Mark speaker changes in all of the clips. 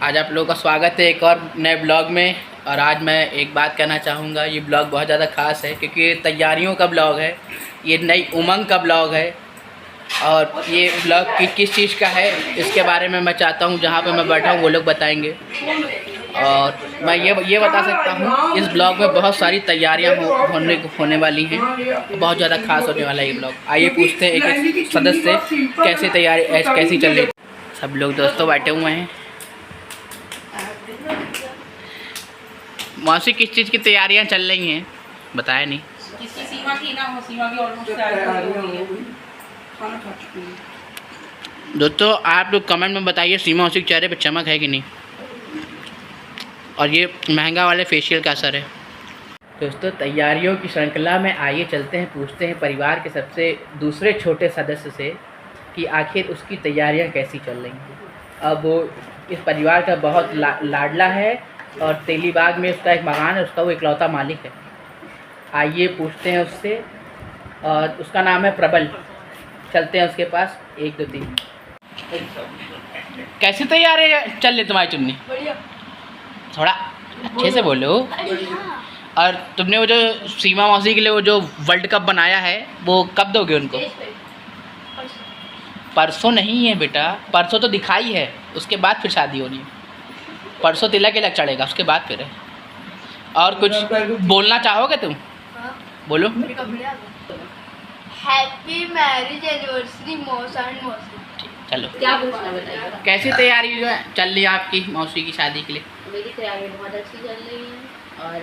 Speaker 1: आज आप लोगों का स्वागत है एक और नए ब्लॉग में। और आज मैं एक बात कहना चाहूँगा, ये ब्लॉग बहुत ज़्यादा ख़ास है क्योंकि ये तैयारियों का ब्लॉग है, ये नई उमंग का ब्लॉग है। और ये ब्लॉग किस चीज़ का है इसके बारे में मैं चाहता हूँ जहाँ पे मैं बैठा हूँ वो लोग बताएंगे। और मैं ये बता सकता हूँ इस ब्लॉग में बहुत सारी तैयारियाँ होने वाली हैं, बहुत ज़्यादा खास होने वाला है ये ब्लॉग। आइए पूछते हैं एक सदस्य से कैसे तैयारी कैसी चल रही। सब लोग दोस्तों बैठे हुए हैं। मौसी किस चीज़ की तैयारियां चल रही हैं बताया नहीं।
Speaker 2: किसकी सीमा की ना हो, सीमा भी ऑलमोस्ट तैयार हो गई है। खाना खा चुकी है।
Speaker 1: दोस्तों आप लोग कमेंट में बताइए सीमा मौसी के चेहरे पे चमक है कि नहीं, और ये महंगा वाले फेशियल का असर है। दोस्तों तैयारियों की श्रृंखला में आइए चलते हैं, पूछते हैं परिवार के सबसे दूसरे छोटे सदस्य से कि आखिर उसकी तैयारियां कैसी चल रही हैं। अब वो इस परिवार का बहुत लाडला है और तेलीबाग में उसका एक मकान है, उसका वो इकलौता मालिक है। आइए पूछते हैं उससे, और उसका नाम है प्रबल। चलते हैं उसके पास। 1 2 3। कैसी तैयारी चल रही तुम्हारी चुन्नी?
Speaker 2: बढ़िया।
Speaker 1: थोड़ा अच्छे से बोलो। और तुमने वो जो सीमा मौसी के लिए वो जो वर्ल्ड कप बनाया है वो कब दोगे उनको? परसों नहीं है बेटा, परसों तो दिखाई है, उसके बाद फिर शादी होनी है। परसों तिलक चढ़ेगा, उसके बाद फिर है। और कुछ बोलना चाहोगे तुम? बोलो।
Speaker 3: हैप्पी मैरिज एनिवर्सरी मौसा एंड मौसी।
Speaker 1: चलो
Speaker 2: क्या पूछना बताइए।
Speaker 1: कैसी तैयारी जो है चल रही है आपकी मौसी की शादी के लिए?
Speaker 4: मेरी तैयारी बहुत अच्छी चल रही है और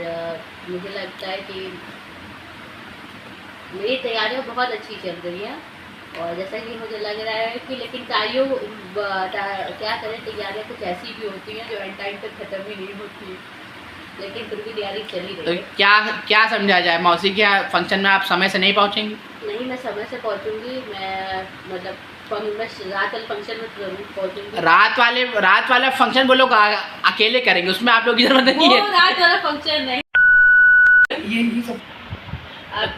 Speaker 4: मुझे लगता है कि मेरी तैयारियाँ बहुत अच्छी चल रही है। और जैसा कि मुझे लग रहा है कि लेकिन क्या करें, तैयारियाँ कुछ ऐसी भी होती हैं जो एंड टाइम तक ख़त्म ही नहीं होती है, लेकिन फिर भी तैयारी चली रही है।
Speaker 1: तो क्या समझा जाए, मौसी के फंक्शन में आप समय से नहीं पहुँचेंगी?
Speaker 4: नहीं, मैं समय से पहुँचूँगी। मैं मतलब मैं रात वाले फंक्शन में जरूर पहुँचूँगी।
Speaker 1: रात वाला फंक्शन वो लोग अकेले करेंगे, उसमें आप लोग की जरूरत नहीं है।
Speaker 4: रात वाला फंक्शन नहीं।
Speaker 2: ये सब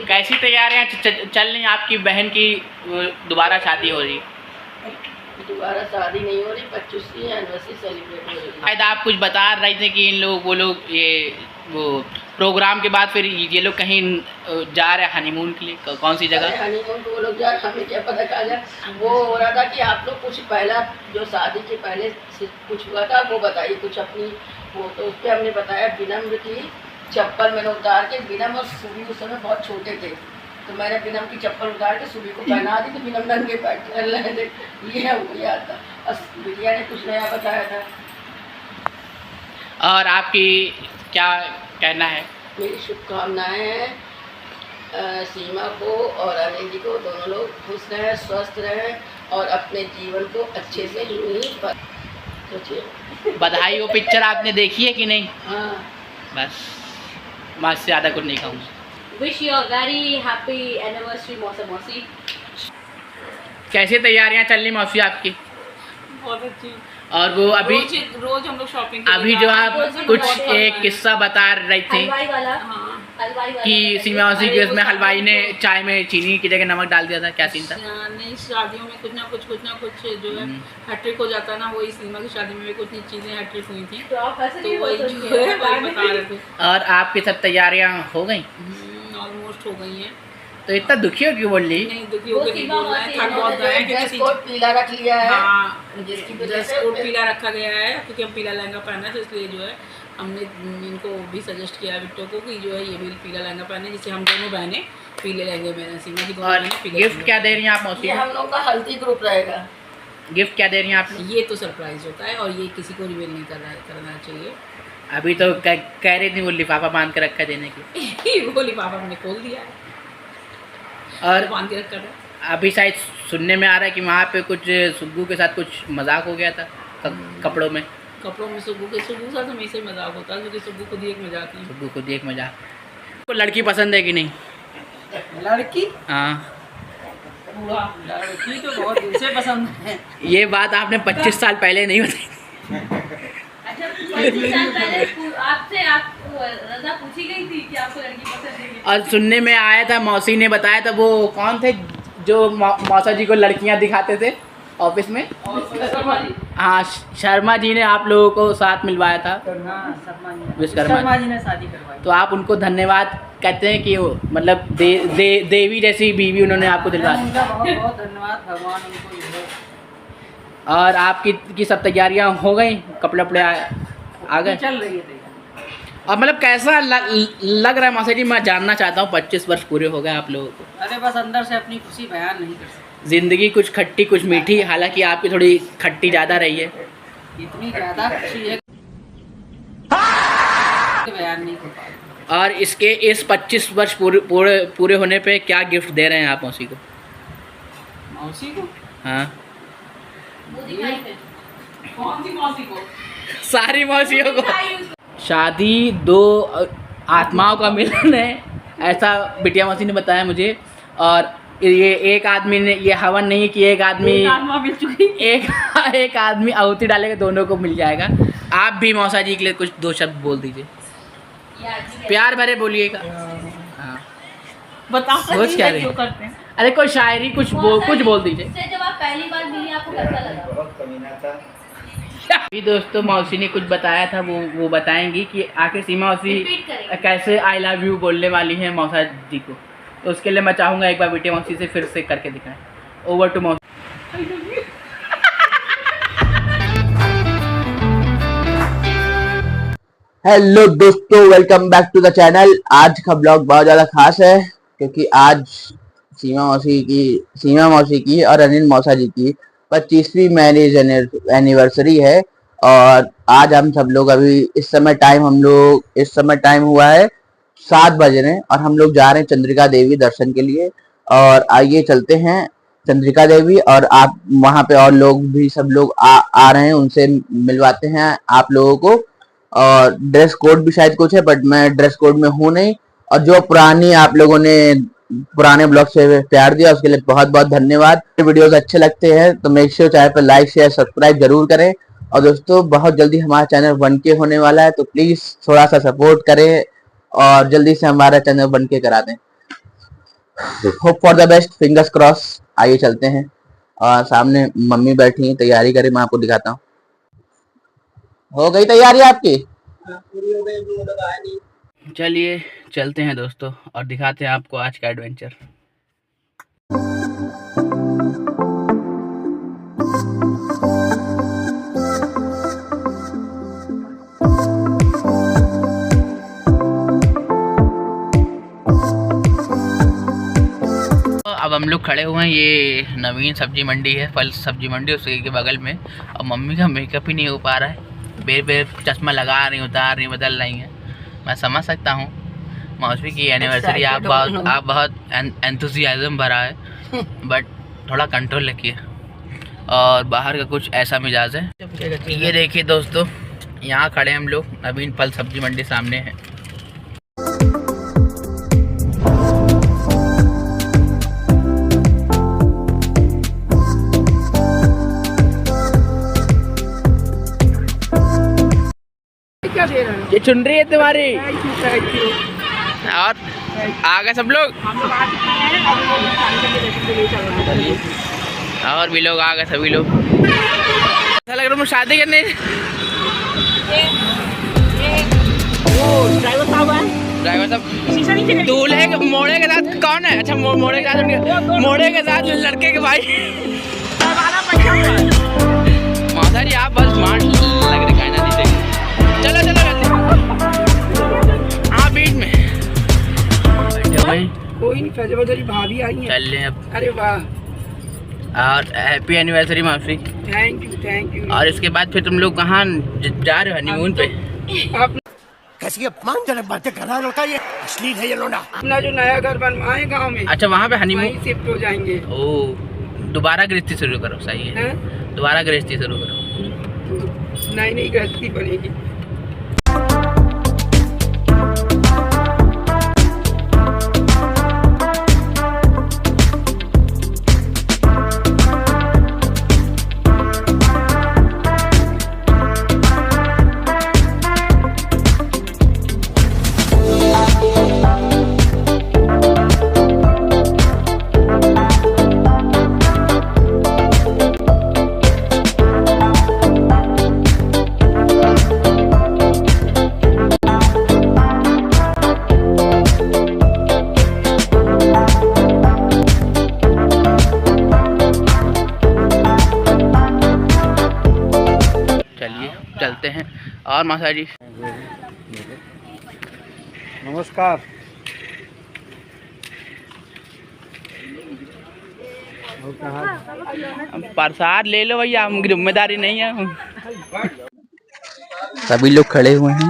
Speaker 1: कैसी तैयारियां चल रही हैं? आपकी बहन की दोबारा शादी हो रही है।
Speaker 4: दोबारा शादी नहीं हो रही, 25वीं एनिवर्सरी सेलिब्रेट हो रही है।
Speaker 1: शायद आप कुछ बता रहे थे कि इन लोग वो प्रोग्राम के बाद फिर ये लोग कहीं जा रहे हैं हनीमून के लिए। कौन सी जगह?
Speaker 4: हनीमून को वो लोग जा, हमें क्या पता कहा। वो हो रहा था कि आप लोग कुछ पहला जो शादी के पहले कुछ हुआ था वो बताइए कुछ अपनी। वो तो उस पर हमने बताया विनम्र की चप्पल मैंने उतार के, विनम और सुबी उस समय बहुत छोटे थे तो मैंने विनम की चप्पल उतार के सुबी को पहना दी तो विनम नंगे पैर चल रहे थे। ये वो याद था। और बिटिया ने कुछ नया बताया था।
Speaker 1: और आपकी क्या कहना है?
Speaker 4: मेरी शुभकामनाएँ हैं सीमा को और अनिल जी को, दोनों लोग खुश रहें, स्वस्थ रहें और अपने जीवन को अच्छे से यूँ ही सोचिए।
Speaker 1: बधाई हो पिक्चर आपने देखी है कि नहीं?
Speaker 4: हाँ,
Speaker 1: बस मैं इससे ज़्यादा कुछ नहीं कहूँगा।
Speaker 4: Wish you a very happy anniversary मौसा मौसी।
Speaker 1: कैसी तैयारियां चल रही मौसी आपकी?
Speaker 2: बहुत अच्छी।
Speaker 1: और वो अभी
Speaker 2: रोज हम लोग शॉपिंग
Speaker 1: अभी जो आप कुछ एक किस्सा बता रही थी
Speaker 4: हलवाई वाला,
Speaker 2: हाँ
Speaker 4: हलवाई वाला
Speaker 1: कि सीमा मौसी के उसमें हलवाई ने चाय में चीनी की जगह नमक डाल दिया था, क्या सीन था?
Speaker 2: नहीं, शादियों में कुछ ना कुछ जो है हैट्रिक हो जाता है ना, वही सीमा की शादी में भी कुछ चीज़ें हैट्रिक हुई थी
Speaker 4: तो आप ऐसे
Speaker 2: तो
Speaker 4: नहीं
Speaker 2: वही
Speaker 4: बोल
Speaker 2: जो
Speaker 4: सकते
Speaker 2: है वही बता रहे थे।
Speaker 1: और आपकी सब तैयारियां हो गई?
Speaker 2: ऑलमोस्ट हो गई हैं।
Speaker 1: तो इतना दुखी हो क्यों बोल रही?
Speaker 2: नहीं दुखी होकर नहीं बोल रहा है, थक बहुत गए हैं
Speaker 4: ड्रेस
Speaker 2: क्योंकि
Speaker 4: कोड पीला रख लिया है।
Speaker 2: हाँ
Speaker 4: जिसकी
Speaker 2: ड्रेस कोड पीला रखा गया है क्योंकि हम पीला लहंगा पहना है, तो इसलिए जो है हमने इनको भी सजेस्ट किया है बिट्टो को कि जो है ये भी पीला लहंगा पहने, जिससे हम दोनों बहनें पीले लहंगे में, सीमा की दोनों
Speaker 1: और
Speaker 2: बहनें पीले
Speaker 1: गिफ्ट
Speaker 2: लहंगे
Speaker 1: क्या
Speaker 2: में।
Speaker 1: दे रही हैं आप मौसी
Speaker 4: ये
Speaker 1: को?
Speaker 4: हम लोग का हल्दी ग्रुप रहेगा।
Speaker 1: गिफ्ट क्या दे रही हैं आप लोग?
Speaker 2: ये तो सरप्राइज होता है और ये किसी को रिवील नहीं करना चाहिए।
Speaker 1: अभी तो कह रही थी वो लिफाफा बांध के रखा देने की।
Speaker 2: वो लिफाफा हमने खोल दिया है
Speaker 1: और
Speaker 2: बांध के रखा है।
Speaker 1: अभी शायद सुनने में आ रहा है कि वहाँ पे कुछ सुग्गू के साथ कुछ मजाक हो गया था कपड़ों में
Speaker 2: सुग्गू के साथ हमेशा ही मजाक होता है क्योंकि सुग्गू खुद ही एक मजाक है।
Speaker 1: सुग्गू खुद ही एक मजाक। को लड़की पसंद है कि नहीं?
Speaker 2: लड़की
Speaker 1: हाँ
Speaker 2: लड़की तो बहुत दिल से पसंद है।
Speaker 1: ये बात आपने 25 साल पहले नहीं बताई।
Speaker 4: अच्छा 25 साल पहले आपसे रजा पूछी गई थी कि आपको लड़की पसंद है?
Speaker 1: और सुनने में आया था, मौसी ने बताया था, वो कौन थे जो मौसा जी को लड़कियां दिखाते थे? ऑफिस में। हाँ, शर्मा जी ने आप लोगों को साथ मिलवाया था। विश्वकर्मा
Speaker 2: जी ने शादी करवाई।
Speaker 1: तो आप उनको धन्यवाद कहते हैं कि वो मतलब देवी जैसी बीवी उन्होंने आपको दिलवा दी।
Speaker 2: बहुत बहुत धन्यवाद, भगवान उनको ये
Speaker 1: और आपकी सब तैयारियां हो गई, कपड़े वपड़े आ गए?
Speaker 2: चल रही है।
Speaker 1: और मतलब कैसा लग रहा है मासा जी? मैं जानना चाहता हूँ, 25 वर्ष पूरे हो गए आप लोगों को।
Speaker 2: अरे बस अंदर से अपनी खुशी बयान नहीं कर सकते।
Speaker 1: जिंदगी कुछ खट्टी कुछ मीठी, हालांकि आपकी थोड़ी खट्टी ज़्यादा रही है।
Speaker 2: इतनी ज़्यादा खुशी है बयान नहीं कर पाए।
Speaker 1: और इसके इस 25 वर्ष पूरे होने पे क्या गिफ्ट दे रहे हैं आप मौसी को?
Speaker 2: मौसी को?
Speaker 1: हाँ,
Speaker 2: कौन सी मौसी को?
Speaker 1: सारी मौसियों को। शादी दो आत्माओं का मिलन है, ऐसा बिटिया मौसी ने बताया मुझे। और ये एक आदमी ने, ये हवन नहीं कि एक आदमी
Speaker 2: मिल चुकी,
Speaker 1: एक आदमी आहुति डालेगा, दोनों को मिल जाएगा। आप भी मौसा जी के लिए कुछ 2 शब्द बोल दीजिए, प्यार भरे बोलिएगा। हाँ,
Speaker 2: बताओ
Speaker 1: सोच क्या रही?
Speaker 2: करते हैं।
Speaker 1: अरे कोई शायरी कुछ बोल दीजिए।
Speaker 3: जब आप पहली बार मिली आपको कैसा लगा?
Speaker 1: अभी दोस्तों मौसी ने कुछ बताया था, वो बताएंगी कि आखिर सीमा मौसी कैसे आई लव यू बोलने वाली है मौसा जी को। तो उसके लिए मैं चाहूँगा एक बार बिटिया मौसी से फिर से करके दिखाएं। Over to Mausi.
Speaker 5: हेलो दोस्तों, welcome back to the channel. आज का ब्लॉग बहुत ज़्यादा खास है क्योंकि आज सीमा मौसी की और अनिल मौसा जी की 25वीं मैरिज एनिवर्सरी है। और आज हम सब लोग अभी इस समय टाइम हुआ है 7 बज रहे हैं और हम लोग जा रहे हैं चंद्रिका देवी दर्शन के लिए। और आइए चलते हैं चंद्रिका देवी, और आप वहाँ पे और लोग भी सब लोग आ रहे हैं, उनसे मिलवाते हैं आप लोगों को। और ड्रेस कोड भी शायद कुछ है, बट मैं ड्रेस कोड में हूँ नहीं। और जो आप लोगों ने पुराने ब्लॉग से प्यार दिया उसके लिए बहुत बहुत धन्यवाद। वीडियोस अच्छे लगते हैं तो मेक श्योर चैनल पर लाइक शेयर सब्सक्राइब जरूर करें। और दोस्तों बहुत जल्दी हमारा चैनल 1K होने वाला है, तो प्लीज थोड़ा सा सपोर्ट करें और जल्दी से हमारा चैनल 1K करा दें। Hope for the best, fingers cross. आइए चलते हैं। और सामने मम्मी बैठी हैं, तैयारी करें, मैं आपको दिखाता हूँ। हो गई तैयारी आपकी?
Speaker 1: चलिए चलते हैं दोस्तों और दिखाते हैं आपको आज का एडवेंचर। अब हम लोग खड़े हुए हैं, ये नवीन सब्जी मंडी है, फल सब्जी मंडी, उसी के बगल में। और मम्मी का मेकअप ही नहीं हो पा रहा है, बेर चश्मा लगा रही, उतार रही, बदल रही हैं। मैं समझ सकता हूँ, मौसी की एनिवर्सरी आप बहुत एंथुसियाज्म भरा है, बट थोड़ा कंट्रोल रखिए। और बाहर का कुछ ऐसा मिजाज है। ये देखिए दोस्तों, यहाँ खड़े हम लोग, नवीन फल सब्जी मंडी सामने है। ये चुन रही है तुम्हारी। और आ गए सब लोग, और भी लोग आ गए, सभी लोग। ऐसा लग रहा है शादी करने। ड्राइवर साहब दूल्हे के मोड़े के साथ कौन है? अच्छा, मोड़े के साथ लड़के के भाई। माता जी आप बस स्मार्ट लग रहे हैं। चलो हाँ, बीच में भाई
Speaker 2: कोई नहीं, फजल भाभी आई है।
Speaker 1: चल रहे अब।
Speaker 2: अरे वाह,
Speaker 1: और हैप्पी एनिवर्सरी मौसी।
Speaker 2: Thank you.
Speaker 1: और इसके बाद फिर तुम लोग कहाँ जा रहे हो? हनीमून पे?
Speaker 5: कैसी अपमानजनक बातें कर रहा है लड़का, ये अश्लील है ये लोना।
Speaker 2: अपना जो नया घर बनवाए गांव में,
Speaker 1: अच्छा वहाँ पे हनीमून
Speaker 2: शिफ्ट हो जाएंगे।
Speaker 1: ओ, दोबारा गृहस्थी शुरू करो। सही है, दोबारा गृहस्थी शुरू करो।
Speaker 2: नई गृहस्थी बनेगी।
Speaker 1: चलते हैं। और मासा जी
Speaker 6: नमस्कार।
Speaker 1: प्रसाद ले लो भैया, हम जिम्मेदारी नहीं है। सभी लोग खड़े हुए हैं,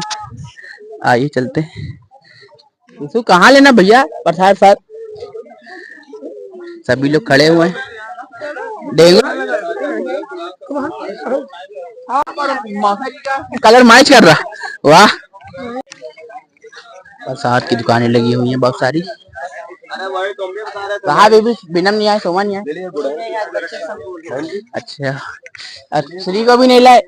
Speaker 1: आइए चलते हैं। तो कहाँ लेना भैया प्रसाद साथ? सभी लोग खड़े हुए हैं। डेंगू कलर मैच कर रहा, वाह। प्रसाद की दुकानें लगी हुई हैं बहुत सारी। कहा बेबी, बिनम नहीं आए, सोमा नहीं आए। अच्छा, श्री को भी नहीं लाए।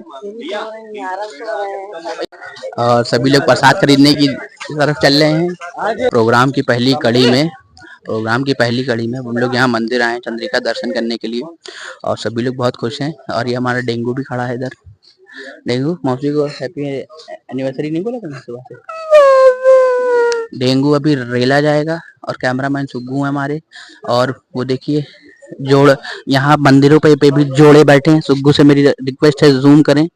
Speaker 1: और सभी लोग प्रसाद खरीदने की तरफ चल रहे हैं। प्रोग्राम की पहली कड़ी में हम लोग यहाँ मंदिर आए चंद्रिका दर्शन करने के लिए, और सभी लोग बहुत खुश हैं। और ये हमारा डेंगू भी खड़ा है इधर। डेंगू, मौसी को हैप्पी एनिवर्सरी नहीं बोला था सुबह से? डेंगू अभी रेला जाएगा, और कैमरामैन सुग्गू है हमारे। और वो देखिए जोड़, यहाँ मंदिरों पे भी जोड़े बैठे हैं। सुग्गू से मेरी रिक्वेस्ट है जूम करें।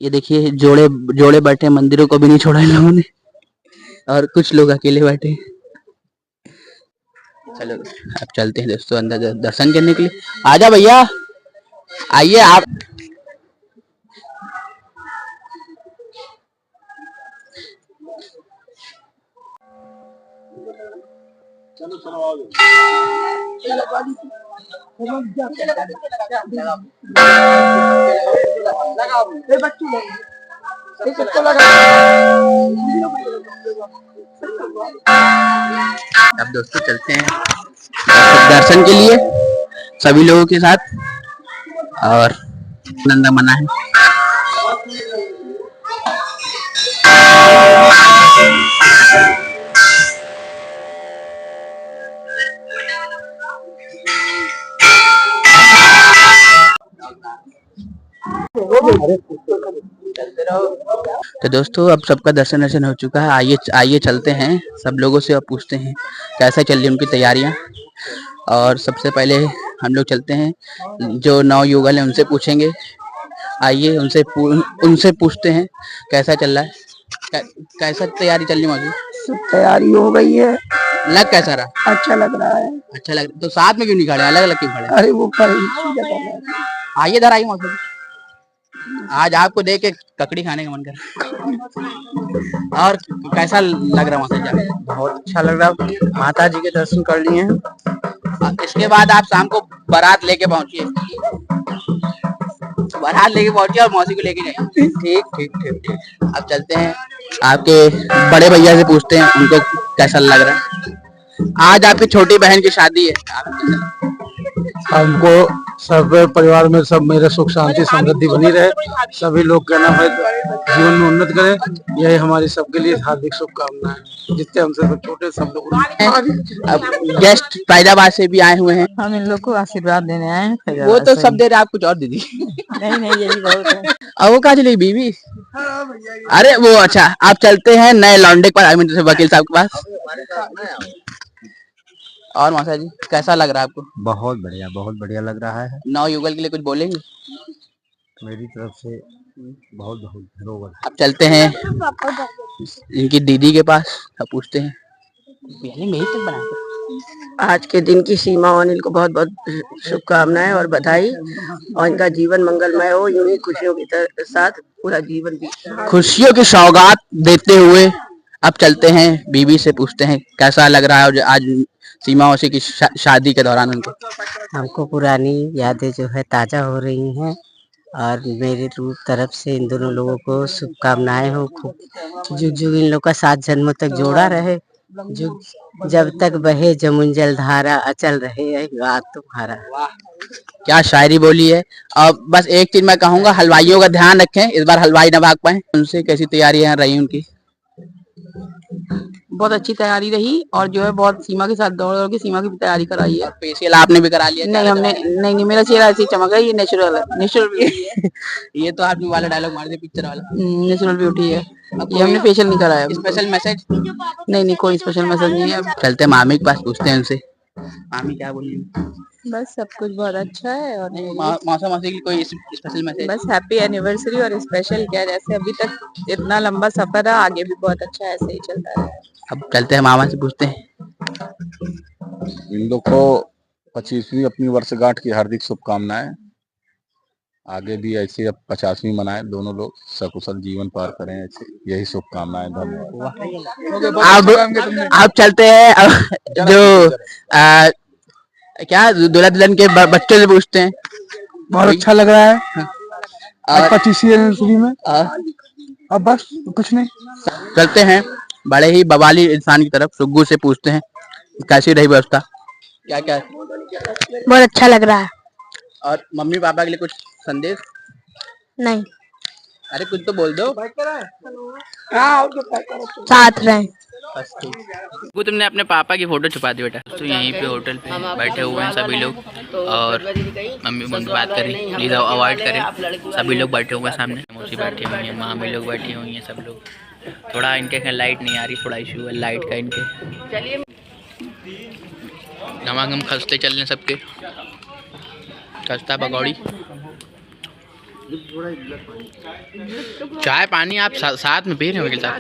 Speaker 1: ये देखिए जोड़े बैठे हैं, मंदिरों को भी नहीं छोड़ा इन लोगों ने, और कुछ लोग अकेले बैठे हैं। चलो अब चलते हैं दोस्तों अंदर दर्शन करने के लिए। आजा भैया, आइए आप। अब दोस्तों चलते हैं दर्शन के लिए सभी लोगों के साथ, और आनंद मना है। तो दोस्तों अब सबका दर्शन हो चुका है। आइए चलते हैं सब लोगों से और पूछते हैं कैसा चल रही उनकी तैयारियां। और सबसे पहले हम लोग चलते हैं जो नवयुगल है उनसे पूछेंगे। आइए उनसे पूछते हैं कैसा चल रहा है, कैसा तैयारी चल रही मौजूद?
Speaker 4: सब तैयारी हो गई है।
Speaker 1: लग कैसा रहा?
Speaker 4: अच्छा लग रहा है।
Speaker 1: अच्छा लग रहा, तो साथ में क्यों नहीं खड़े, अलग अलग क्यों खड़े?
Speaker 4: अरे वो
Speaker 1: आइए इधर आइए मौजूद। आज आपको देख के ककड़ी खाने का मन कर। और कैसा लग रहा माता जी?
Speaker 6: बहुत अच्छा लग रहा, माता जी के दर्शन कर लिए हैं।
Speaker 1: इसके बाद आप शाम को बारात लेके पहुंचिए, और मौसी को लेके जाइए। ठीक। अब चलते हैं आपके बड़े भैया से पूछते हैं उनको कैसा लग रहा है। आज आपकी छोटी बहन की शादी है।
Speaker 6: हमको सब परिवार में सब मेरे सुख शांति समृद्धि बनी रहे, सभी लोग का नाम है जीवन में उन्नत करें, यही हमारी सबके लिए हार्दिक शुभकामनाएं। जितने हमसे सब छोटे सब लोग।
Speaker 1: अब गेस्ट फैजाबाद से भी आए हुए हैं,
Speaker 7: हम इन लोग को आशीर्वाद देने आए हैं।
Speaker 1: वो तो सब दे रहे, आप कुछ और दीदी।
Speaker 7: नहीं यही बहुत है।
Speaker 1: और वो कहाँ चली बीवी? अरे वो अच्छा, आप चलते हैं नए लौंडे के पास, वकील साहब के पास। और मासा जी कैसा लग रहा है आपको?
Speaker 6: बहुत बढ़िया लग रहा है।
Speaker 1: नवयुगल के लिए कुछ बोलेंगे?
Speaker 6: मेरी तरफ से बहुत धन्यवाद।
Speaker 1: अब चलते हैं इनकी दीदी के पास, अब पूछते हैं।
Speaker 4: आज के दिन की सीमा और अनिल को बहुत बहुत शुभकामनाएं और बधाई, और इनका जीवन मंगलमय हो, यूं ही खुशियों के साथ पूरा जीवन भी।
Speaker 1: खुशियों की सौगात देते हुए अब चलते हैं बीबी से पूछते हैं कैसा लग रहा है आज सीमा मौसी की शादी के दौरान उनको।
Speaker 7: हमको पुरानी यादें जो है ताजा हो रही हैं, और मेरी तरफ से इन दोनों लोगों को शुभकामनाएं हो। खूब जुग जुग इन लोग का 7 जन्मों तक जोड़ा रहे, जब तक बहे जमुंजल धारा, अचल रहे गात तुम्हारा।
Speaker 1: क्या शायरी बोली है। अब बस एक चीज मैं कहूंगा, हलवाइयों का ध्यान रखें, इस बार हलवाई न भाग पाए। उनसे कैसी तैयारियां रही उनकी?
Speaker 2: बहुत अच्छी तैयारी रही, और जो है बहुत सीमा के साथ दौड़ के सीमा की तैयारी कराई है।
Speaker 1: फेशियल आपने भी करा लिया?
Speaker 2: नहीं हमने नहीं, मेरा चेहरा ऐसे ही चमक है, ये नेचुरल है, नेचुरल ब्यूटी।
Speaker 1: ये तो आपने वाला डायलॉग मार दिया पिक्चर वाला,
Speaker 2: नेचुरल ब्यूटी है ये, हमने फेशियल नहीं कराया।
Speaker 1: Special message?
Speaker 2: नहीं कोई स्पेशल मैसेज नहीं है।
Speaker 1: चलते मामी के पास पूछते हैं उनसे, मामी क्या बोल रही?
Speaker 8: बस सब कुछ बहुत अच्छा है और
Speaker 1: मौसा मौसी की कोई स्पेशल मैसेज?
Speaker 8: बस हैप्पी एनिवर्सरी। और स्पेशल क्या, जैसे अभी तक इतना लंबा सफर है, आगे भी बहुत अच्छा ऐसे ही चलता है।
Speaker 1: अब चलते हैं मामा से पूछते हैं।
Speaker 9: इन लोग को 25वीं अपनी वर्षगांठ की हार्दिक शुभकामनाएं। आगे भी ऐसे अब 50वीं मनाएं, दोनों लोग सकुशल जीवन पार करें, ऐसे यही शुभकामनाएं। धन्यवाद।
Speaker 5: अब चलते हैं जो क्या दूल्हा दुल्हन के बच्चों से पूछते हैं।
Speaker 6: बहुत अच्छा लग रहा है आज 25वीं एनिवर्सरी में। अब बस कुछ नहीं,
Speaker 5: चलते हैं बड़े ही बवाली इंसान की तरफ, सुग्गू से पूछते हैं कैसी रही व्यवस्था, क्या क्या?
Speaker 3: बहुत अच्छा लग रहा है।
Speaker 5: और मम्मी पापा के लिए कुछ संदेश?
Speaker 3: नहीं,
Speaker 5: अरे कुछ तो बोल दो।
Speaker 3: साथ रहें।
Speaker 1: वो तुमने अपने पापा की फोटो छुपा दी बेटा। तो यहीं पे होटल पे बैठे हुए हैं सभी लोग और मम्मी मम्मी बात कर रही, प्लीज अवॉइड करें। सभी लोग बैठे हुए हैं सामने, मौसी बैठी हुई है, मामी लोग बैठी हुई हैं, सब लोग। थोड़ा इनके लाइट नहीं आ रही, थोड़ा इशू है लाइट का इनके। गमागम खस्ते चल रहे सबके, खस्ता पकौड़ी चाय पानी आप साथ में पी रहे हो के साथ?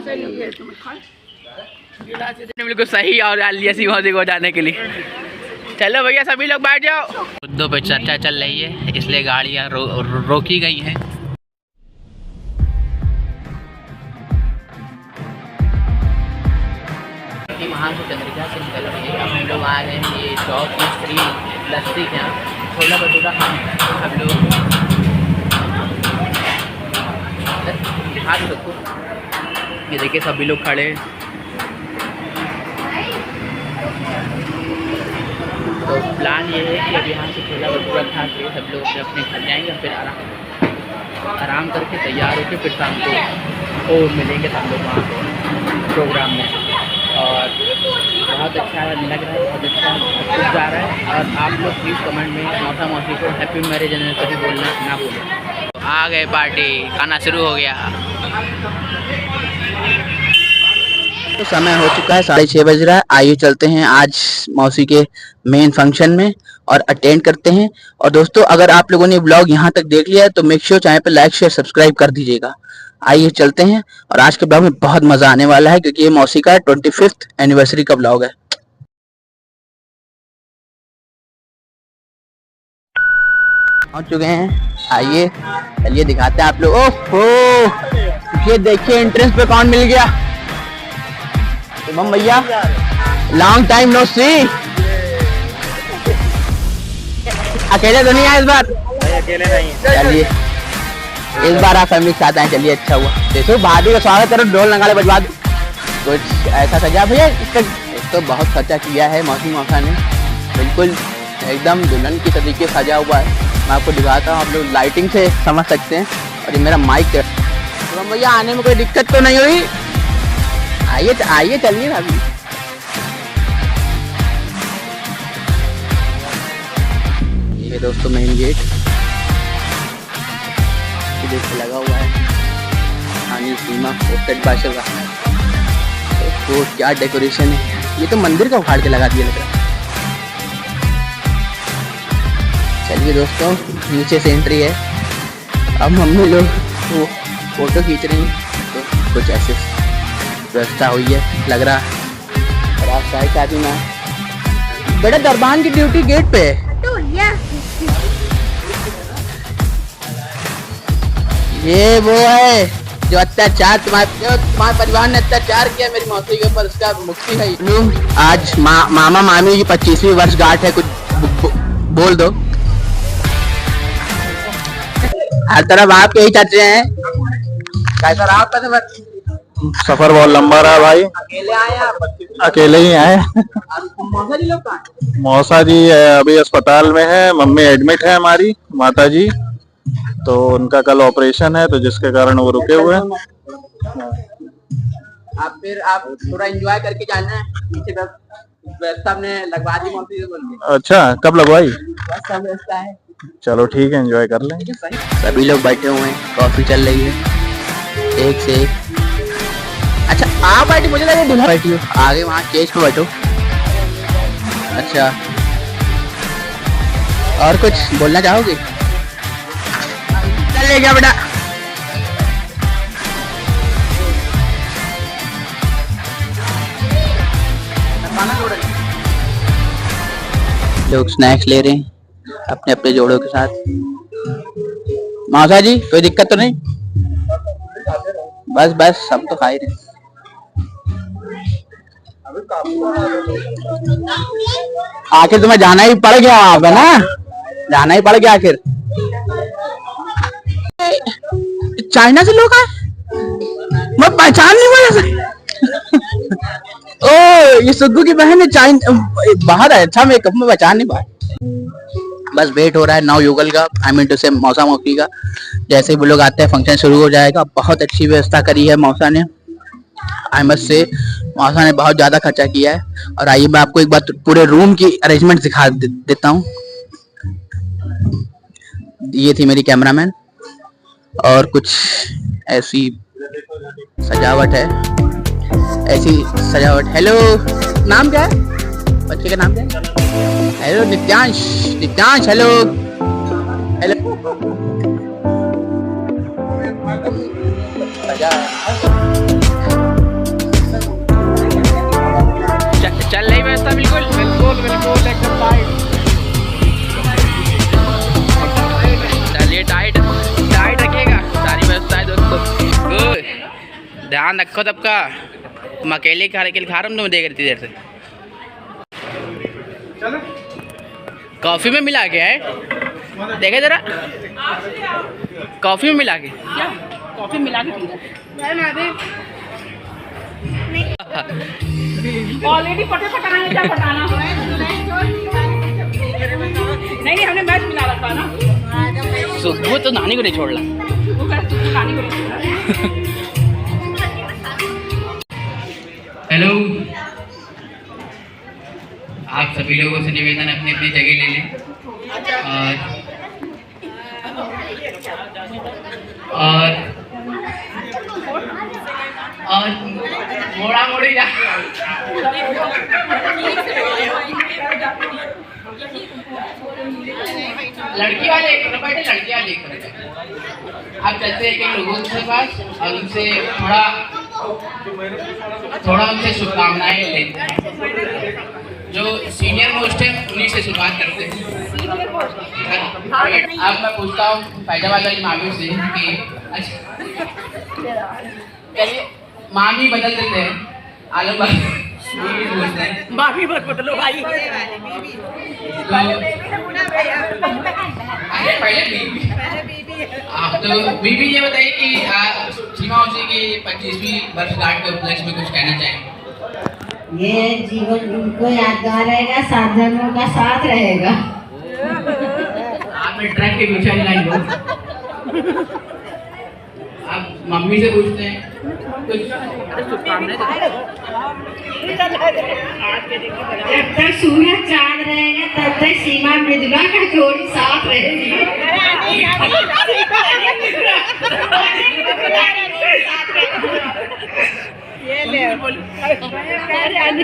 Speaker 1: बिल्कुल सही। और ऐसी मौसी को जाने के लिए चलो भैया सभी लोग बैठ जाओ। मुद्दों पे चर्चा चल रही है इसलिए गाड़ियाँ रोकी गई हैं। वहाँ से चंद्रिका से निकल रही है। अब हम लोग आ गए हैं ये शॉप की स्ट्री लस्सी के यहाँ, छोला भटूरा हम लोग दिखा दो सबको। ये देखिए सभी लोग खड़े हैं। तो प्लान ये है कि अब यहाँ से छोला भटूरा खा के सब लोग अपने घर जाएंगे, फिर आराम करके तैयार होकर फिर शाम को और मिलेंगे सब लोग वहाँ पे प्रोग्राम में। और बहुत अच्छा लग रहा है, बहुत अच्छा जा रहा है। और आप लोग प्लीज़ कमेंट में मौसा मौसी को हैप्पी मैरिज एनिवर्सरी बोलना ना भूलें। तो आ गए, पार्टी खाना शुरू हो गया।
Speaker 5: तो समय हो चुका है 6:30 बज रहा है। आइए चलते हैं आज मौसी के मेन फंक्शन में और अटेंड करते हैं। और दोस्तों अगर आप लोगों ने ब्लॉग यहाँ तक देख लिया है तो मेक श्योर चैनल पे लाइक शेयर सब्सक्राइब कर दीजिएगा। आइए चलते हैं। और आज के ब्लॉग में बहुत मजा आने वाला है क्योंकि ये मौसी का 25th एनिवर्सरी का ब्लॉग है। पहुंच चुके हैं, आइए चलिए दिखाते हैं आप लोग। ओहो ये देखिए एंट्रेंस पे कौन मिल गया, शुभम भैया, लॉन्ग टाइम नो सी। अकेले तो नहीं आए इस बार?
Speaker 6: अकेले नहीं।
Speaker 5: चलिए इस बार आप फैमिली के साथ आए, चलिए अच्छा हुआ। देखो भाभी का स्वागत करो, ढोल नगाड़े बजवा दो, कुछ ऐसा सजा भैया। तो बहुत खर्चा किया है मौसी मौसा ने, बिल्कुल एकदम दुल्हन की तरीके सजा हुआ है। मैं आपको दिखाता हूँ, आप लोग लाइटिंग से समझ सकते हैं। और ये मेरा माइक है। शुभम भैया आने में कोई दिक्कत तो नहीं हुई? आइए आइए चलिए अभी। ये दोस्तों मेन गेट देखिए लगा हुआ है, स्थानीय सीमा पोस्टेड बाय का। तो क्या डेकोरेशन है, ये तो मंदिर का उखाड़ के लगा दिया लग रहा है। चलिए दोस्तों नीचे से एंट्री है। अब मम्मी लोग वो फोटो खींच रही हैं, तो कुछ ऐसे व्यवस्था हुई है लग रहा है। और आप चाय का पीना बेटा, दरबान की ड्यूटी गेट पे है। ये वो है जो अत्याचार तुम्हारे परिवार ने अत्याचार किया मेरी मौसी के ऊपर, उसका मुक्ति है। आज मामा मामी की 25वीं वर्षगांठ है, कुछ बोल दो। हर तरफ आप यही चाहते हैं। कैसा रहा आपका सफर?
Speaker 9: सफर बहुत लंबा रहा भाई।
Speaker 5: अकेले आए आप?
Speaker 9: अकेले ही आए।
Speaker 5: मौसा जी लोग कहाँ हैं?
Speaker 9: मौसा जी अभी अस्पताल में है, मम्मी एडमिट है हमारी माता जी, तो उनका कल ऑपरेशन है, तो जिसके कारण वो रुके हुए हैं।
Speaker 5: आप थोड़ा एंजॉय करके जाना है, पीछे व्यवस्था हमने लगवा दी मौसी से बोल के।
Speaker 9: अच्छा कब लगवाई?
Speaker 5: व्यवस्था है।
Speaker 9: चलो ठीक है, एंजॉय कर लें।
Speaker 5: सभी लोग बैठे हुए हैं, कॉफी चल रही है एक से एक। अच्छा आप बैठी, मुझे लगा दूल्हा बैठी हो। आगे वहाँ स्टेज पे बैठो। अच्छा और कुछ बोलना चाहोगे? चल ले गया बेटा। लोग स्नैक्स ले रहे हैं अपने अपने जोड़ों के साथ। मौसा जी कोई दिक्कत तो नहीं? बस बस हम तो खा ही रहे। आखिर तुम्हें जाना ही पड़ गया वहां पे ना, जाना ही पड़ गया आखिर। चाइना से लोग आए, मैं पहचान नहीं पाया। ओ ये सुग्गू की बहन है, बाहर है। अच्छा मेकअप में पहचान नहीं पाया। बस वेट हो रहा है नौ युगल का, आई मीन टू से मौसा मौसी का। जैसे ही वो लोग आते हैं फंक्शन शुरू हो जाएगा। बहुत अच्छी व्यवस्था करी है मौसा ने, आई मस्ट से मौसा ने बहुत ज्यादा खर्चा किया है। और आइए मैं आपको एक बार पूरे रूम की अरेंजमेंट दिखा देता हूँ। ये थी मेरी कैमरामैन और कुछ ऐसी सजावट है, ऐसी सजावट। हेलो, नाम क्या है बच्चे का? नाम क्या है? Hello Nityansh, Nityansh hello hello. चल रही व्यवस्था बिल्कुल बिल्कुल बिल्कुल एकदम टाइट। चलिए टाइट टाइट रखिएगा सारी व्यवस्था है दोस्तों। गुड, ध्यान रखो सबका। तुम अकेले खा रहा हूँ, तुम देख रही थी देर से। कॉफी में मिला के है, देखे जरा कॉफी में मिला के।
Speaker 2: क्या कॉफी मिला के पी रहा है? ऑलरेडी पटे पटाना, क्या पटाना है? नहीं हमने मैच मिला रखा ना।
Speaker 1: वो तो नानी को नहीं छोड़ना।
Speaker 2: वो कह रहा नानी को नहीं छोड़ना।
Speaker 1: हेलो, आप सभी लोगों से निवेदन अपनी अपनी जगह ले लें और मोड़ा मोड़ी जा। लड़की वाले एक बैठे, लड़की वाले एक। आप चलते हैं कई लोगों के पास और उनसे थोड़ा उनसे शुभकामनाएं लेते हैं। जो सीनियर मोस्ट है उन्हीं से शुरुआत करते हैं। अब मैं पूछता हूँ फैजाबाद वाली मामी से कि चलिए मामी बदल देते हैं, आलम पूछते हैं।
Speaker 2: मामी मत बदलो भाई।
Speaker 1: अरे पहले बीबी। तो बीबी ये बताइए कि सीमा मौसी की 25वीं वर्षगांठ के उपलक्ष्य में कुछ कहना चाहेंगे?
Speaker 10: ये जीवन उनको यादगार रहेगा, साधनों का साथ रहेगा।
Speaker 1: आपने ट्रक के पीछे लाइन लो। आप मम्मी से पूछते हैं कुछ
Speaker 10: जब तक सूरज चांद रहेगा तब तक सीमा मृदुला का जोड़ी साथ रहेगी।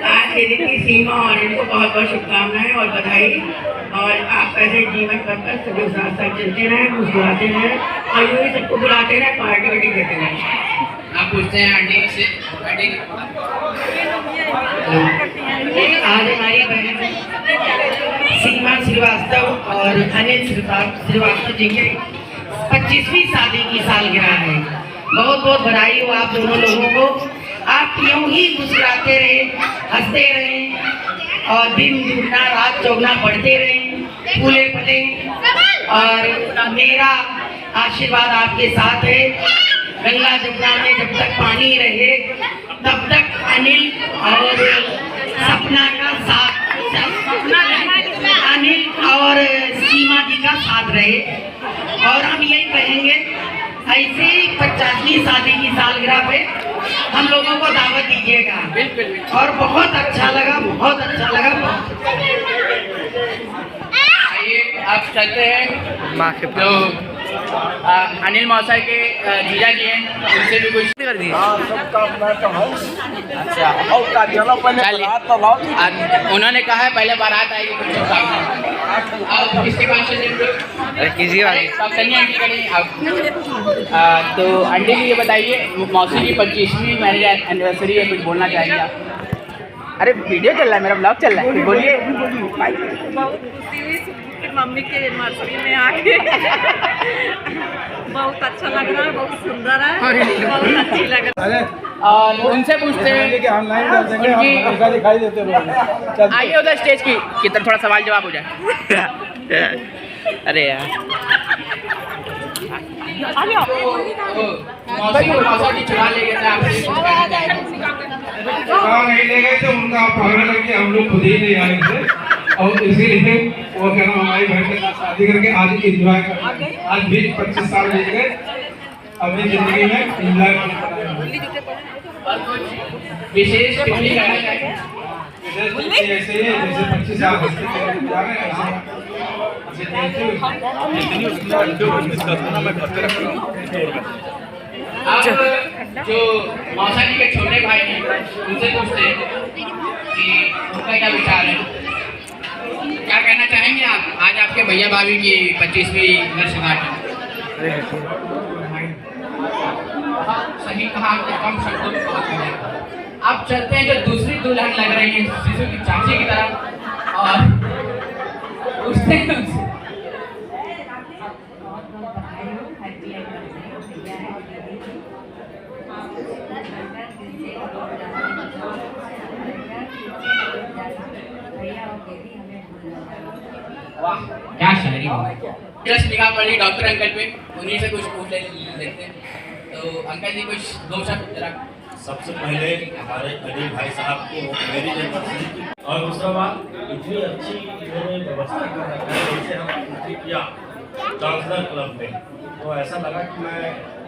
Speaker 10: आज के दिन की सीमा और इनको बहुत बहुत शुभकामनाएं और बधाई। और आप ऐसे जीवन भर तक सबके साथ साथ चलते रहें, मुस्कुराते रहें और यूँ ही सबको बुलाते रहें, पार्टी वार्टी देते रहें।
Speaker 1: आप पूछते हैं आंटी से। आंटी
Speaker 10: आज हमारी बहन सीमा श्रीवास्तव और अनिल श्रीवास्तव जी के 25वीं शादी की सालगिरह है। बहुत बहुत बधाई हो आप दोनों लोगों को। आप यूं ही मुस्कुराते रहे, हंसते रहे और दिन दुगना रात चौगुना बढ़ते रहे, फूले फले। और मेरा आशीर्वाद आपके साथ है। गंगा जमुना में जब तक पानी रहे तब तक अनिल और सपना का साथ, अनिल और सीमा जी का साथ रहे। और हम यही कहेंगे ऐसे ही 50वीं शादी की सालगिरह पे हम लोगों को दावत दीजिएगा। और बहुत अच्छा लगा, बहुत अच्छा लगा।
Speaker 1: आइए आप चलते हैं। तो अनिल मौसा के जीजा जी हैं, उनसे भी कुछ कर दिए। अच्छा, उन्होंने कहा है पहले बारात आएगी कुछ इसके बाद किसी तो अंडी जी ये बताइए, मौसी की 25वीं मैरिज एनिवर्सरी है, कुछ बोलना चाहेंगे आप? अरे वीडियो चल रहा है, मेरा ब्लॉग चल रहा है, बोलिए।
Speaker 8: बहुत खुशी हुई मम्मी के एनिवर्सरी में आके बहुत अच्छा लग रहा है, बहुत सुंदर है, बहुत अच्छी लग रहा है।
Speaker 1: और उनसे पूछते हैं
Speaker 6: दिखाई देते
Speaker 1: आइए उधर स्टेज की तरफ, थोड़ा सवाल जवाब हो जाए। अरे यार चुरा ले गए थे,
Speaker 6: नहीं ले गए थे, उनका अपहरण करके हम लोग खुद ही नहीं आए थे, और इसीलिए वो क्या नाम हमारी बहन के साथ शादी करके आज इंजॉय कर रहे हैं। आज भी 25 साल बीत गए, अपनी जिंदगी में इंजॉय करना है।
Speaker 1: विशेष टिप्पणी करना चाहिए,
Speaker 6: ऐसे ही जैसे 25 साल जा रहे हैं
Speaker 1: अब जो मौसा जी के छोटे भाई हैं उनसे पूछते हैं कि उनका क्या विचार है, क्या कहना चाहेंगे आप? आज आपके भैया भाभी की 25वीं वर्षगांठ है। सही कहा आपने, कम शब्दों में बात करें। अब चलते हैं जो दूसरी दुल्हन लग रही है शिशु की चाची की तरफ, और पूछते हैं उनसे। वाह क्या शायरी, जस्ट निगाह पड़ी डॉक्टर अंकल पे, उन्हीं से कुछ पूछ लेते हैं। तो अंकल जी कुछ दो शब्द जरा।
Speaker 11: सबसे पहले हमारे अनिल भाई साहब को मेरी एनिवर्सरी की, और दूसरा बात इतनी अच्छी इन्होंने व्यवस्था कर रखा है, जैसे हम एंट्री किया चांसलर क्लब में, तो ऐसा लगा कि मैं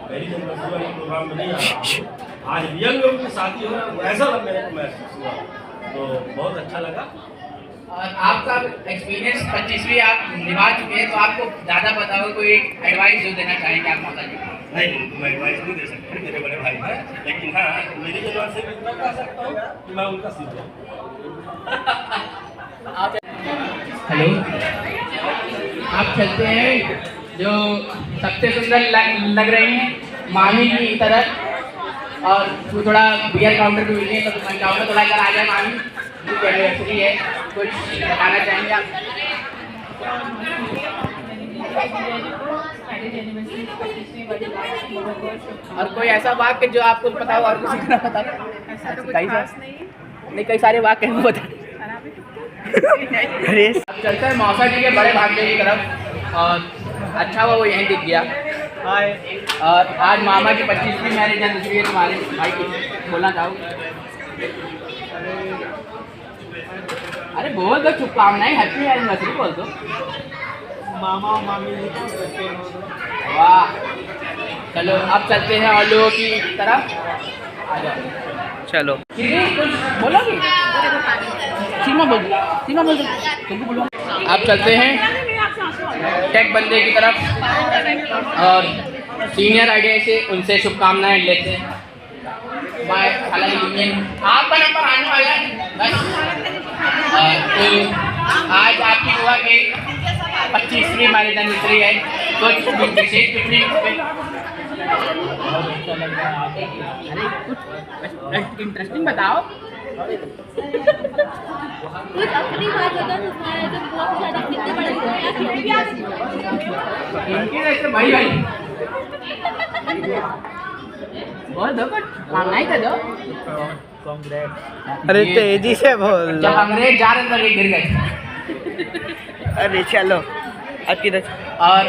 Speaker 11: मेरी एनिवर्सरी वाले प्रोग्राम में नहीं आ रहा हूँ, आज रियल में उनकी शादी हो रहा है, ऐसा मेरे को महसूस हुआ, तो बहुत अच्छा लगा।
Speaker 1: और आपका एक्सपीरियंस 25वीं आप निभा चुके हैं, तो आपको ज़्यादा पता हो, कोई एक एडवाइस जो देना चाहेंगे आप मौसा जी?
Speaker 11: नहीं, मैं एडवाइस नहीं दे सकता, मेरे बड़े भाई हैं, लेकिन हाँ मेरी जगह से मैं इतना कह सकता हूँ कि मैं उनका सीख हूँ।
Speaker 1: हेलो, आप चलते हैं जो सबसे सुंदर लग रही हैं मामी की तरफ, और वो थोड़ा बियर काउंटर पे मिली है, तो मैं काउंटर थोड़ा कर आ जाए। मामी की एनिवर्सरी है, कुछ बताना चाहेंगे आप? और कोई ऐसा वाक्य जो आपको पता हो और किसी को ना पता हो?
Speaker 8: ऐसा तो कुछ खास
Speaker 1: नहीं, कई सारे वाक्य हैं, बता। अरे अब चलते हैं मौसा जी के बड़े भाग्य की तरफ, और अच्छा हुआ वो यहीं दिख गया। और आज मामा की 25वीं मैरिज एनिवर्सरी है, तुम्हारे भाई की बोलना चाहो? अरे बोल दो, शुभकामनाएं, हैप्पी एनिवर्सरी बोल दो।
Speaker 6: मामा और मामी
Speaker 1: वाह, चलो अब चलते हैं और लोगों की तरफ, आ जाओ। चलो कुछ बोलोगी? सीमा बोल, सीमा बोल, बोलो। अब चलते हैं टेक बंदे की तरफ, और सीनियर आइडिया से उनसे शुभकामनाएं लेते हैं। बाय, आपका नंबर आने वाला है बस। तो आज आपकी हुआ कि 25वीं मैरिज एनिवर्सरी है, कुछ विशेष टिप्पणी कुछ इंटरेस्टिंग बताओ।
Speaker 3: कुछ अपनी बात बता, तुम्हारे तो बहुत ज़्यादा कितने बड़े
Speaker 1: इनके जैसे भाई भाई बोल दो, कुछ कामनाएं कर दो।
Speaker 5: अरे तेजी से बोल।
Speaker 1: जब अंग्रेज जा रहे थे गिर गए।
Speaker 5: अरे चलो आपकी
Speaker 1: और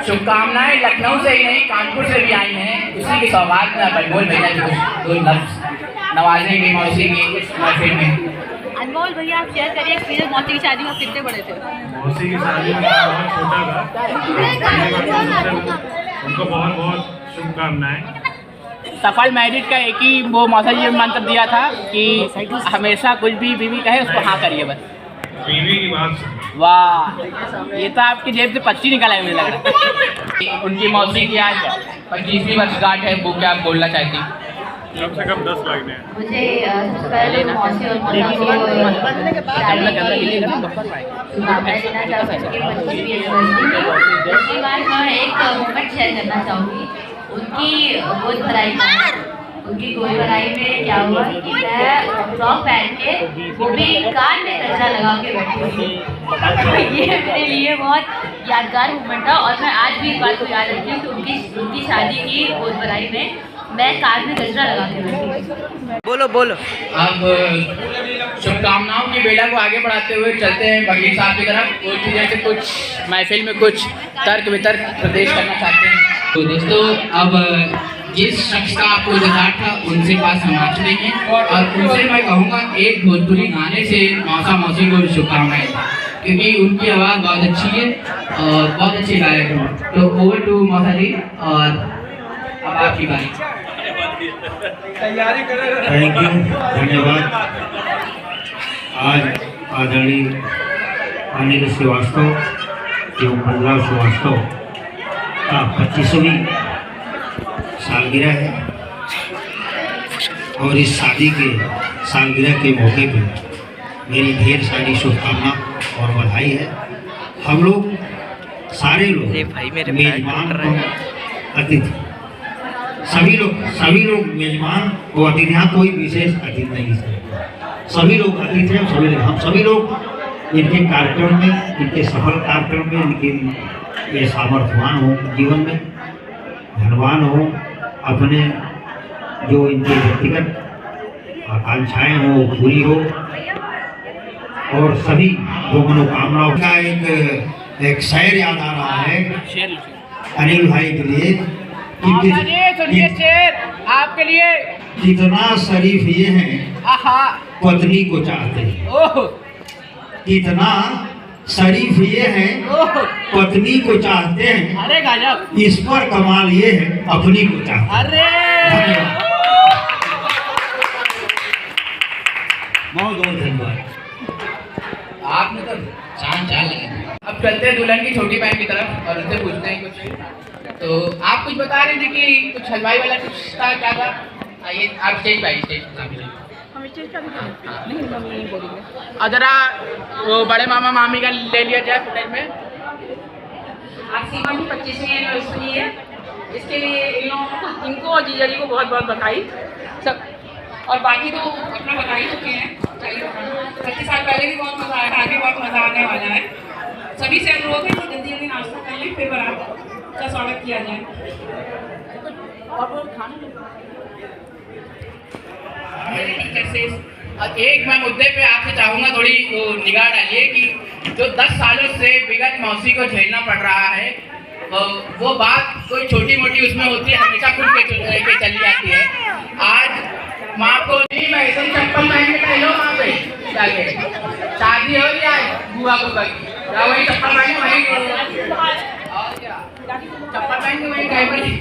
Speaker 1: शुभकामनाएं लखनऊ से ही नहीं, कानपुर से भी आई हैं। उसी के सौभाग्य में बलबोल भैया जी दो लफ्ज़ नवाजने की मौसी की इस महफिल में।
Speaker 3: अनमोल भैया आप शेयर करिए एक्सपीरियंस, मौसी की शादी में कितने बड़े थे?
Speaker 11: मौसी की शादी में बहुत छोटा था, उनको बहुत बहुत शुभकामनाएं।
Speaker 1: सफल मैरिज का एक ही वो मौसा जी ने मंत्र दिया था कि हमेशा कुछ भी बीवी कहे उसको हाँ करिए बस।
Speaker 11: बीवी की बात
Speaker 1: वाह, ये तो आपकी जेब से 25 निकला है मुझे लग रहा है। उनकी मौसी की आज 25वीं वर्षगांठ है, वो क्या आप बोलना चाहती हैं?
Speaker 11: कम से कम 10 लाख ने
Speaker 3: मुझे सबसे पहले मौसी और मौसा को शुभकामनाएं देना चाहूँगी उनकी 25वीं एनिवर्सरी। दूसरी बात मैं एक मोमेंट शेयर करना चाहूँगी उनकी गोद भराई में। उनकी गोद भराई में क्या हुआ कि मैं फ्रॉक पहन के वो भी कान में कचरा लगा के बैठी थी। ये मेरे लिए बहुत यादगार मोमेंट था और मैं आज भी इस बात को याद रखती हूँ कि उनकी शादी की गोद भराई में मैं कान में कचरा लगा के बैठी।
Speaker 1: बोलो बोलो। अब शुभकामनाओं की बेड़ा को आगे बढ़ाते हुए चलते हैं वकील साहब की तरफ। वो जैसे कुछ महफिल में कुछ तर्क वितर्क प्रदेश करना चाहते हैं। तो दोस्तों, अब जिस शख्स का आपको इंतजार था उनसे पास हम आ चुके हैं और उनसे मैं कहूँगा एक भोजपुरी गाने से मौसा मौसी को शुभकामनाएं, क्योंकि उनकी आवाज़ बहुत अच्छी है और बहुत अच्छे गायक हैं। तो ओवर टू मौसा जी, और अब आपकी बारी।
Speaker 11: थैंक यू, धन्यवाद। आज आदरणीय अनिल श्रीवास्तव एवं बलराव श्रीवास्तव का 25वीं सालगिरह है और इस शादी के सालगिरह के मौके पर मेरी ढेर सारी शुभकामना और बधाई है। हम लोग सारे लोग मेजबान और अतिथि, सभी लोग मेजबान और अतिथि, यहाँ कोई विशेष अतिथि नहीं है, सभी लोग अतिथि हैं। हम सभी लोग इनके कार्यक्रम में, इनके सफल कार्यक्रम में, इनके ये सामर्थ्यवान हो जीवन में, धनवान हो, अपने जो इनके व्यक्तिगत आकांक्षाएं हो पूरी हो और सभी जो मनोकामनाओं का एक शायर याद आ रहा है अनिल भाई के लिए कि
Speaker 1: शेर आपके लिए।
Speaker 11: कितना शरीफ ये हैं पत्नी को चाहते हैं, कितना शरीफ ये हैं पत्नी को चाहते हैं।
Speaker 1: अरे गजब।
Speaker 11: इस पर कमाल ये है अपनी को चाहते हैं।
Speaker 1: अरे
Speaker 11: बहुत बहुत धन्यवाद।
Speaker 1: आपने तो चांद चाल लगे। अब चलते हैं दुल्हन की छोटी बहन की तरफ और उनसे पूछते हैं कुछ। तो आप कुछ बता रहे थे कि कुछ हलवाई वाला कुछ था, क्या था? आइए आप स्टेज पर आइए, और जरा वो बड़े मामा मामी का ले लिया जाए फुटेज में।
Speaker 2: आज सीमा की 25वीं एनिवर्सरी है, इसके लिए इन लोगों को, इनको और जीजा जी को बहुत बहुत बधाई सब, और बाकी तो अपना बता ही चुके हैं। 25 साल पहले भी बहुत मज़ा आया, आगे बहुत मज़ा आने वाला है। सभी से अनुरोध है कि जल्दी जल्दी नाश्ता कर लें, फिर बारात का स्वागत किया जाए।
Speaker 1: एक मैं मुद्दे पे आपसे चाहूँगा थोड़ी निगाह डालिए कि जो 10 सालों से विगत मौसी को झेलना पड़ रहा है, वो बात कोई छोटी मोटी उसमें होती है, हमेशा खुद के चली जाती है। आज माँ को नहीं, मैं ऐसे चप्पल पहन के टहलो वहाँ पे जाके, शादी हो गया बुआ को वही चप्पल पहन के वहीं, और क्या चप्पल पहन के वहीं